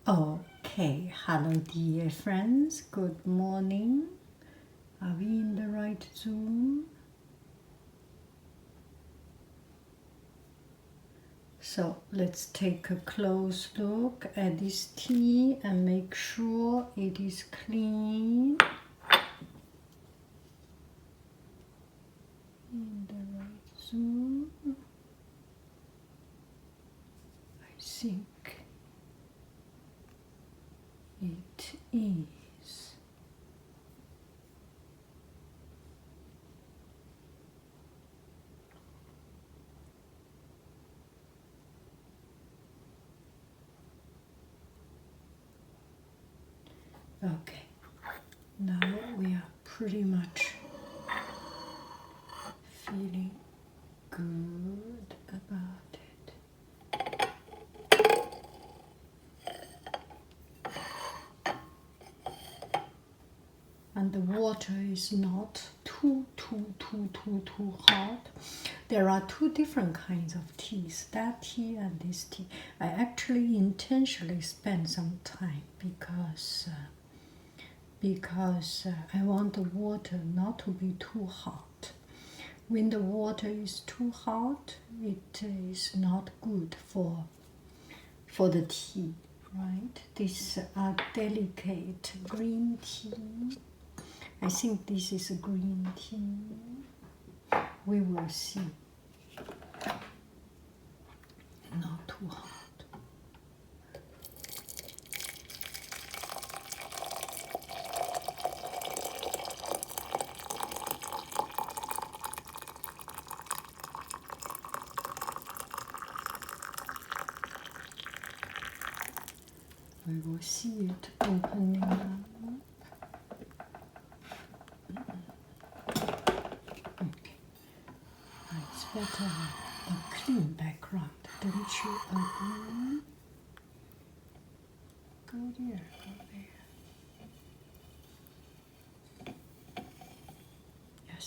Okay, hello dear friends, good morning. Are we in the right Zoom? So let's take a close look at this tea and make sure it is clean. In the right Zoom, I think it is. Okay, now we are pretty much feeling good about it. And the water is not too hot. There are two different kinds of teas, that tea and this tea. I actually intentionally spent some time because I want the water not to be too hot. When the water is too hot, it is not good for the tea, right? These are delicate green tea. I think this is a green tea. We will see. Not too hot. We will see it opening up. Okay. It's better a clean background, don't you agree? Go there, go there. Yes.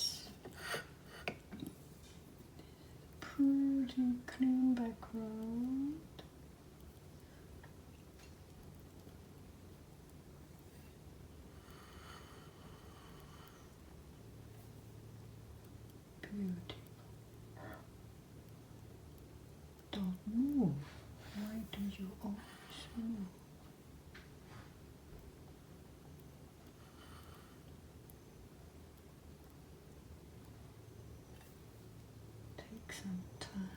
Pretty clean background. Beautiful. Don't move. Why do you always move? Take some time.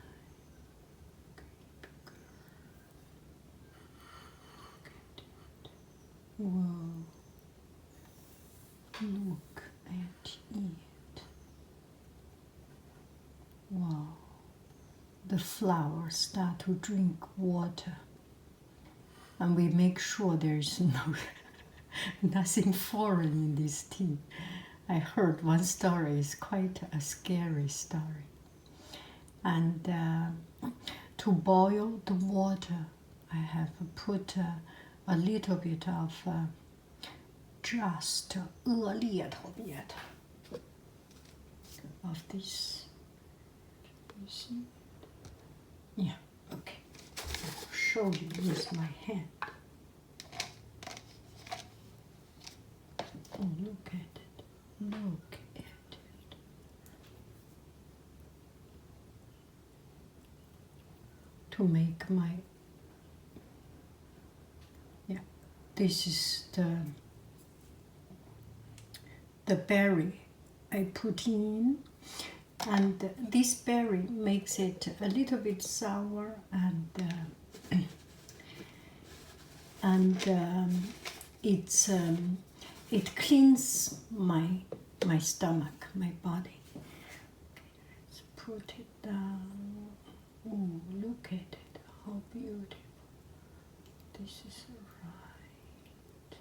Whoa. Look at it. Wow. The flowers start to drink water. And we make sure there's nothing foreign in this tea. I heard one story, is quite a scary story. And to boil the water, I have put a little bit of just a little bit of this. You see? Yeah, okay. I'll show you with my hand. Oh, look at it. Look at it. To make my, yeah, this is the berry I put in, and this berry makes it a little bit sour, and it cleans my stomach, my body. Okay, let's put it down. Oh, look at it, how beautiful. This is right.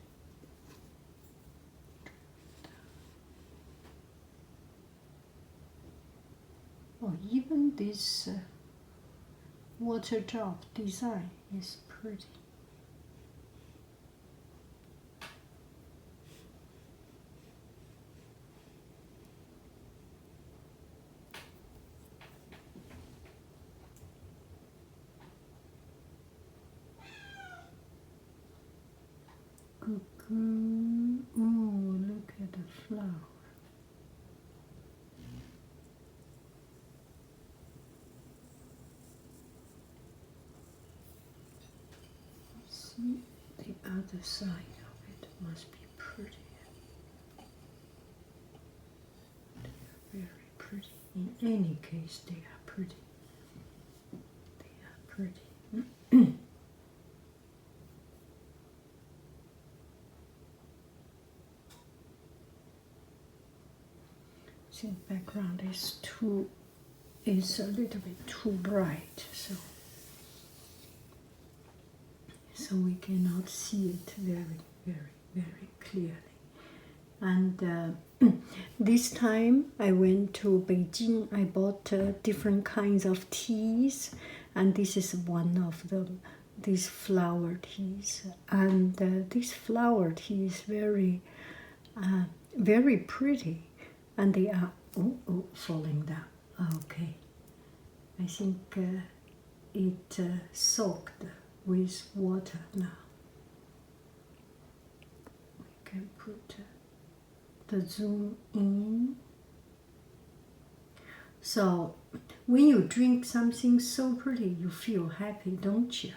Oh, even this water drop design is pretty. Cuckoo. Oh, look at the flower. See the other side of it must be pretty. They are very pretty. In any case, they are pretty. They are pretty. See, the background is a little bit too bright, so we cannot see it very, very, very clearly. And this time I went to Beijing. I bought different kinds of teas, and this is one of them. These flower teas, and this flower tea is very, very pretty. And they are falling down. Okay, I think it soaked with water now. We can put the zoom in. So when you drink something so pretty, you feel happy, don't you?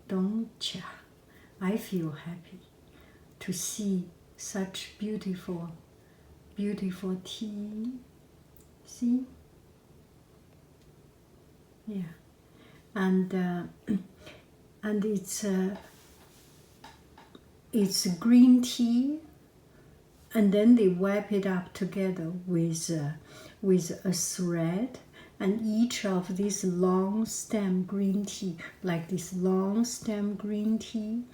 Don't you? I feel happy to see such beautiful tea. See? Yeah. And it's green tea, and then they wrap it up together with a thread, and each of these long stem green tea, like this long stem green tea,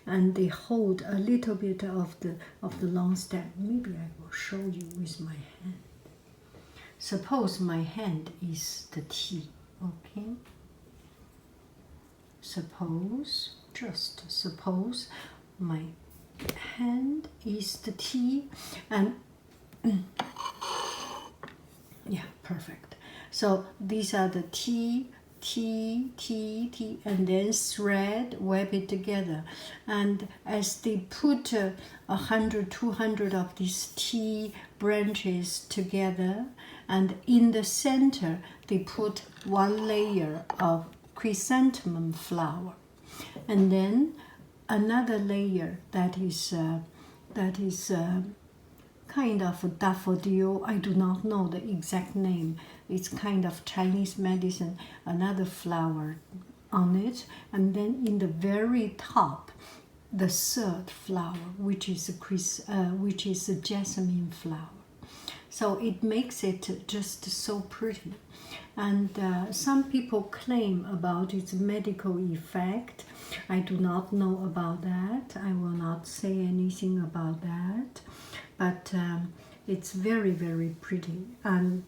and they hold a little bit of the long stem. Maybe I will show you with my hand. Suppose my hand is the tea, okay? Just suppose my hand is the tea, and yeah, perfect. So these are the tea, and then thread, web it together. And as they put 100, 200 of these tea branches together, and in the center they put one layer of chrysanthemum flower, and then another layer that is kind of a daffodil. I do not know the exact name. It's kind of Chinese medicine, another flower on it, and then in the very top, the third flower, which is a jasmine flower. So it makes it just so pretty. And some people claim about its medical effect. I do not know about that. I will not say anything about that. But it's very, very pretty. And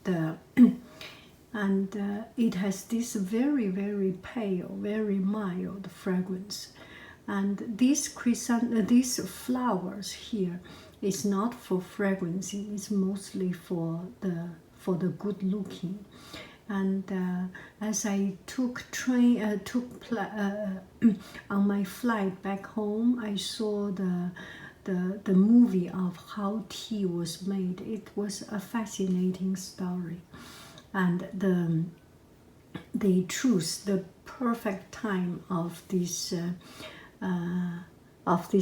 it has this very, very pale, very mild fragrance. And these flowers here is not for fragrancing. It's mostly for the good looking. And as I took on my flight back home, I saw the movie of how tea was made. It was a fascinating story, and they choose the perfect time of this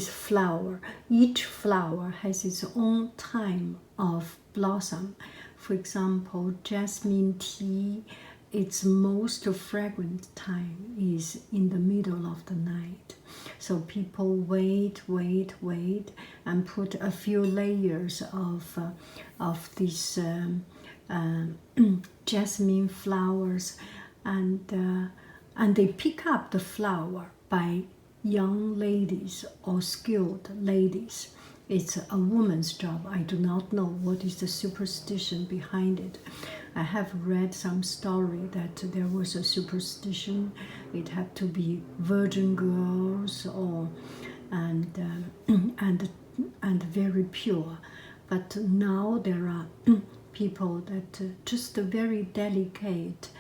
flower. Each flower has its own time of blossom. For example, jasmine tea, its most fragrant time is in the middle of the night. So people wait, and put a few layers of these jasmine flowers, and they pick up the flower by young ladies or skilled ladies. It's a woman's job. I do not know what is the superstition behind it. I have read some story that there was a superstition. It had to be virgin girls and very pure. But now there are people that just very delicate,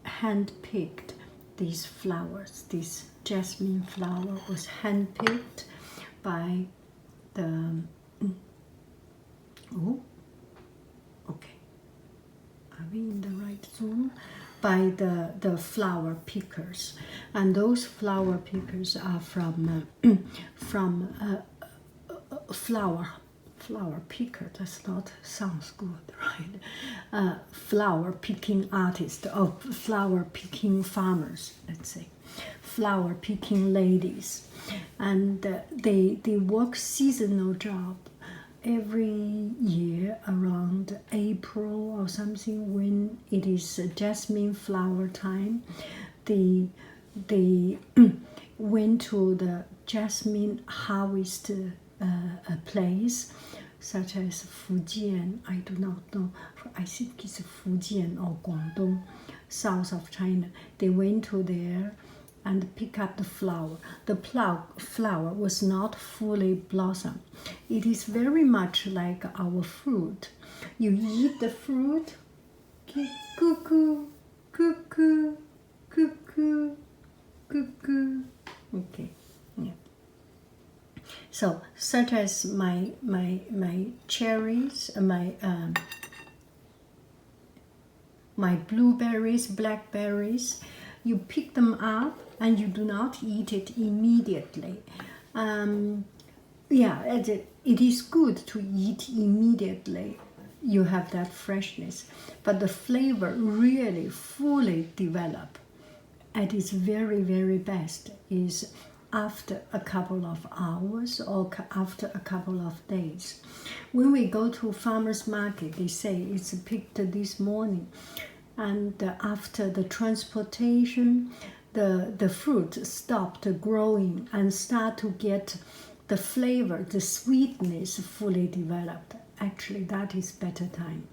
hand-picked these flowers. This jasmine flower was hand-picked by the oh, okay, are we in the right zone? By the flower pickers, and those flower pickers are from flower picker. That's not sounds good, right? Flower picking artist or flower picking farmers, let's say, flower picking ladies, and they work seasonal job every year around April or something when it is jasmine flower time. They went to the jasmine harvest place, such as Fujian. I do not know. I think it's Fujian or Guangdong, south of China. They went to there and pick up the flower. The flower was not fully blossom. It is very much like our fruit. You eat the fruit, okay, cuckoo, cuckoo, cuckoo, cuckoo. Okay, yeah. So, such as my cherries, my blueberries, blackberries, you pick them up and you do not eat it immediately. Yeah, it is good to eat immediately. You have that freshness, but the flavor really fully develop at its very, very best is after a couple of hours or after a couple of days. When we go to farmers market, they say it's picked this morning, and after the transportation, the fruit stopped growing and start to get the flavor, the sweetness fully developed. Actually, that is better time.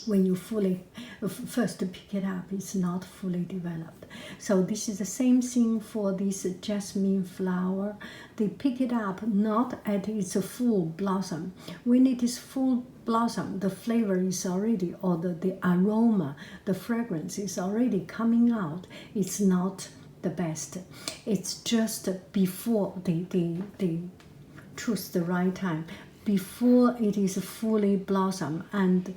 When you first pick it up, it's not fully developed. So this is the same thing for this jasmine flower. They pick it up not at its full blossom. When it is full blossom, the flavor is already, or the aroma, the fragrance is already coming out. It's not the best. It's just before they choose the right time, before it is fully blossom and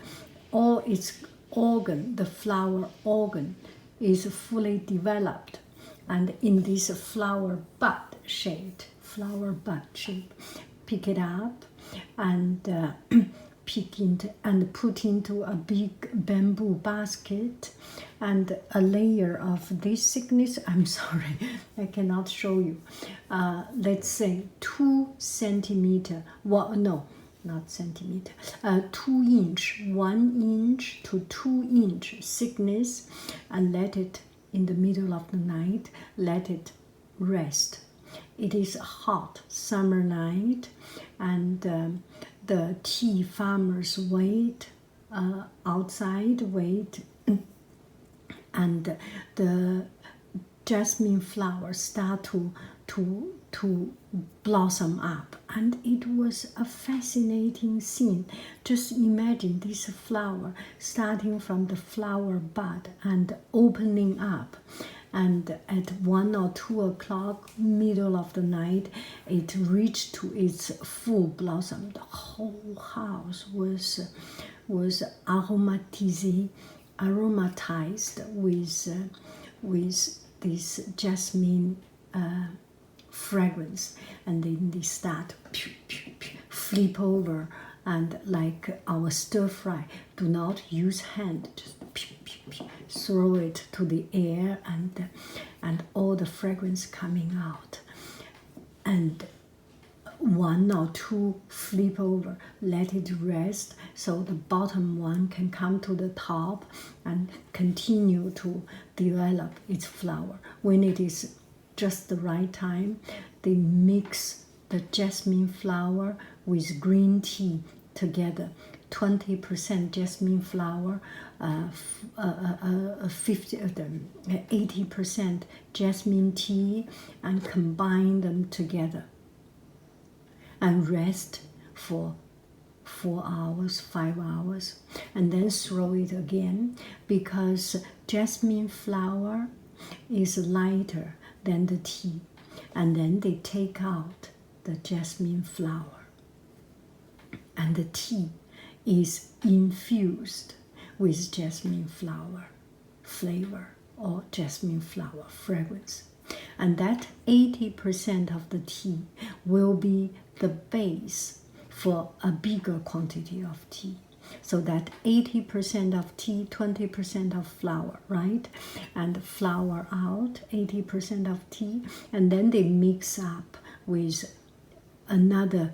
all its organ, the flower organ, is fully developed, and in this flower bud shape, pick it up and put into a big bamboo basket, and a layer of this thickness. I'm sorry, I cannot show you. Let's say 2 centimeter. Well, no. Not centimeter, 2 inch, 1 inch to 2 inch thickness, and let it in the middle of the night, let it rest. It is a hot summer night, and the tea farmers wait outside, and the jasmine flowers start to blossom up, and it was a fascinating scene. Just imagine this flower starting from the flower bud and opening up, and at 1 or 2 o'clock, middle of the night, it reached to its full blossom. The whole house was aromatized with this jasmine fragrance, and then they start flip over, and like our stir fry, do not use hand, just throw it to the air, and all the fragrance coming out, and 1 or 2 flip over, let it rest, so the bottom one can come to the top and continue to develop its flower. When it is just the right time, they mix the jasmine flower with green tea together. 20% jasmine flower, 80% jasmine tea, and combine them together and rest for 4 hours, 5 hours, and then throw it again, because jasmine flower is lighter than the tea. And then they take out the jasmine flower. And the tea is infused with jasmine flower flavor or jasmine flower fragrance. And that 80% of the tea will be the base for a bigger quantity of tea. So that 80% of tea, 20% of flour, right? And flour out, 80% of tea, and then they mix up with another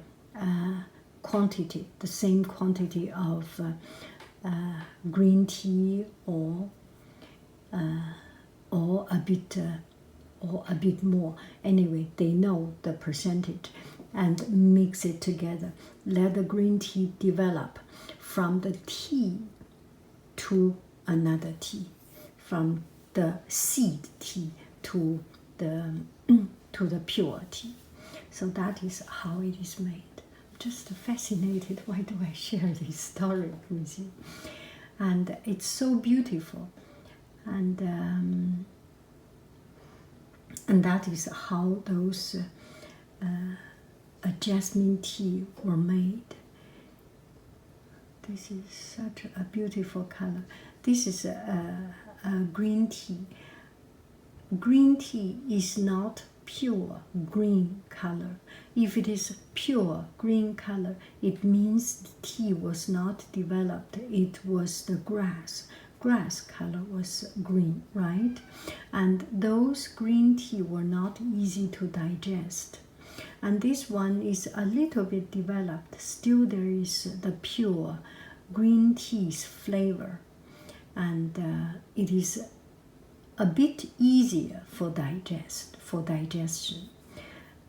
quantity, the same quantity of green tea or a bit more. Anyway, they know the percentage and mix it together. Let the green tea develop from the tea to another tea, from the seed tea to the pure tea. So that is how it is made. Just fascinated. Why do I share this story with you? And it's so beautiful, and that is how those jasmine tea were made. This is such a beautiful color. This is a green tea. Green tea is not pure green color. If it is pure green color, it means the tea was not developed. It was the grass. Grass color was green, right? And those green tea were not easy to digest. And this one is a little bit developed. Still there is the pure green tea's flavor. And it is a bit easier for digestion.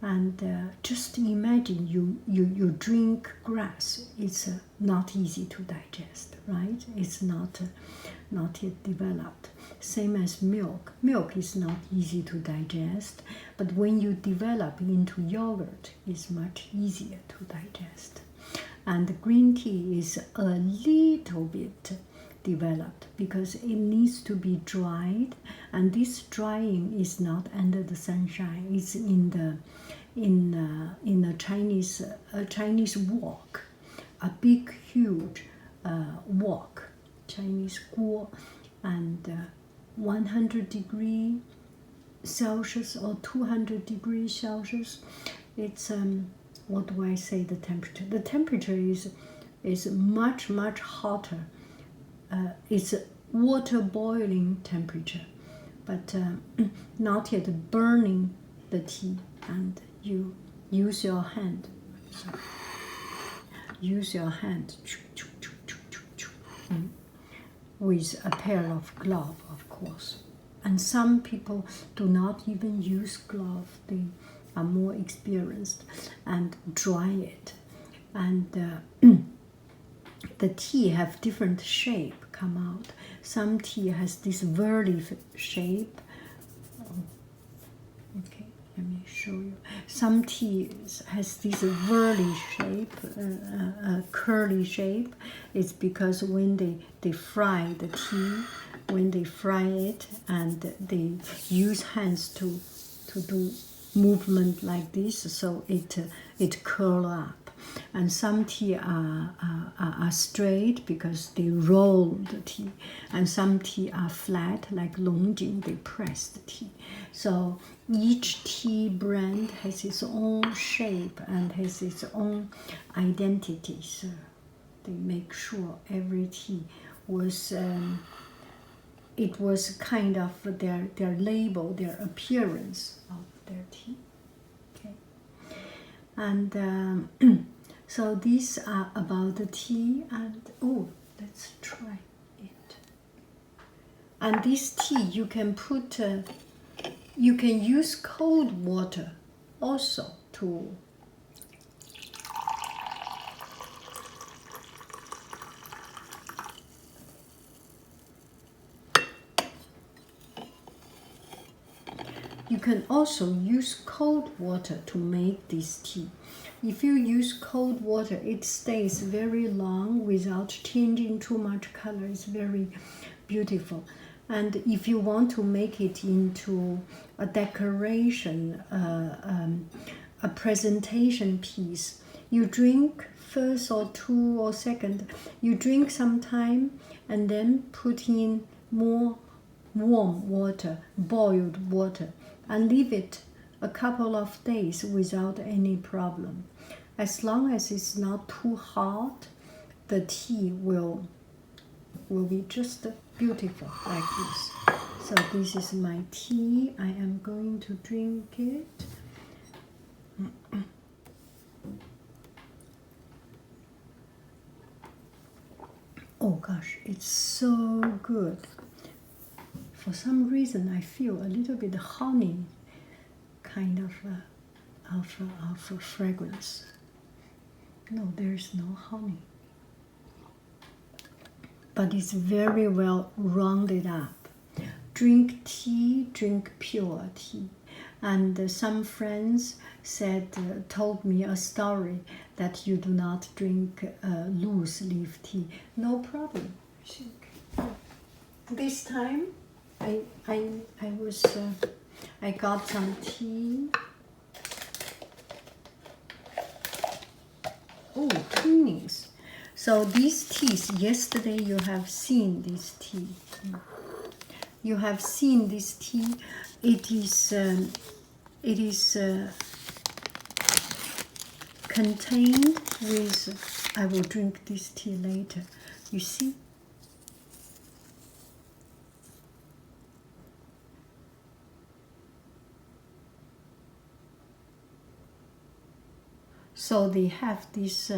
And just imagine you drink grass. It's not easy to digest, right? It's not yet developed. Same as milk. Milk is not easy to digest, but when you develop into yogurt, it's much easier to digest. And green tea is a little bit developed because it needs to be dried, and this drying is not under the sunshine. It's in a Chinese wok, a big huge wok, Chinese guo, and 100 degrees Celsius or 200 degrees Celsius. It's what do I say the temperature? The temperature is much hotter. It's water boiling temperature, but not yet burning the tea. And you use your hand. Sorry. Use your hand with a pair of gloves, of course. And some people do not even use gloves. They are more experienced and dry it. And the tea have different shape come out. Some tea has this whirly shape. Okay, let me show you. Some tea has this whirly shape, curly shape. It's because when they fry the tea, when they fry it and they use hands to do movement like this, so it curl up. And some tea are straight because they roll the tea, and some tea are flat like Longjing, they press the tea. So each tea brand has its own shape and has its own identity. So they make sure every tea was it was kind of their label, their appearance of their tea. Okay, and so these are about the tea. And oh, let's try it. And this tea you can put, you can use cold water also to. You can also use cold water to make this tea. If you use cold water, it stays very long without changing too much color. It's very beautiful. And if you want to make it into a decoration, a presentation piece. You drink first or two or second. You drink some time and then put in more warm water, boiled water, and leave it a couple of days without any problem. As long as it's not too hot, the tea will be just beautiful like this. So this is my tea. I am going to drink it. Oh gosh, it's so good. For some reason, I feel a little bit honey kind of a fragrance. No, there's no honey. But it's very well rounded up. Drink tea, drink pure tea. And some friends told me a story that you do not drink loose leaf tea. No problem. This time, I got some tea. Oh, tunings. So these teas, yesterday you have seen this tea. You have seen this tea. It is contained with, I will drink this tea later. You see? So they have this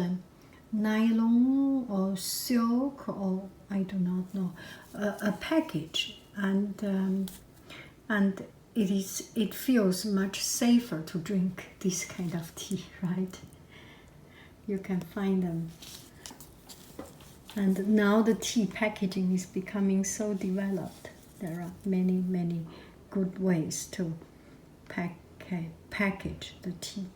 nylon or silk, or I do not know, a package, and it feels much safer to drink this kind of tea, right? You can find them. And now the tea packaging is becoming so developed. There are many, many good ways to package the tea.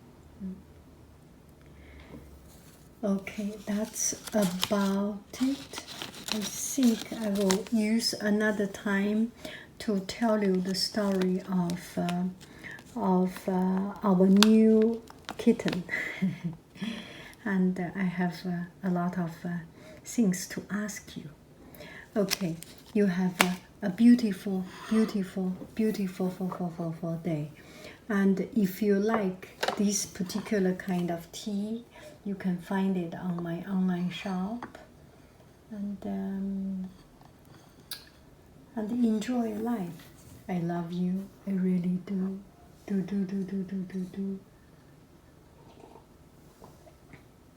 Okay, that's about it. I think I will use another time to tell you the story of our new kitten. And I have a lot of things to ask you. Okay, you have a beautiful, beautiful, beautiful day. And if you like this particular kind of tea, you can find it on my online shop. And enjoy life. I love you. I really do. Do.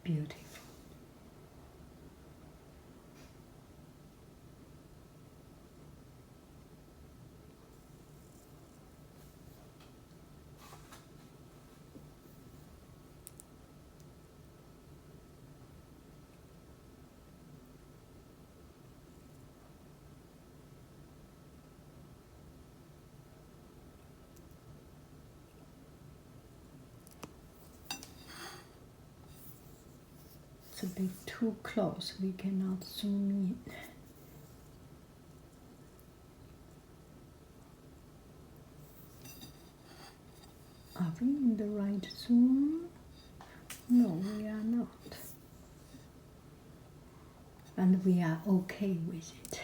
Beautiful. It's a bit too close. We cannot zoom in. Are we in the right zoom? No, we are not. And we are okay with it.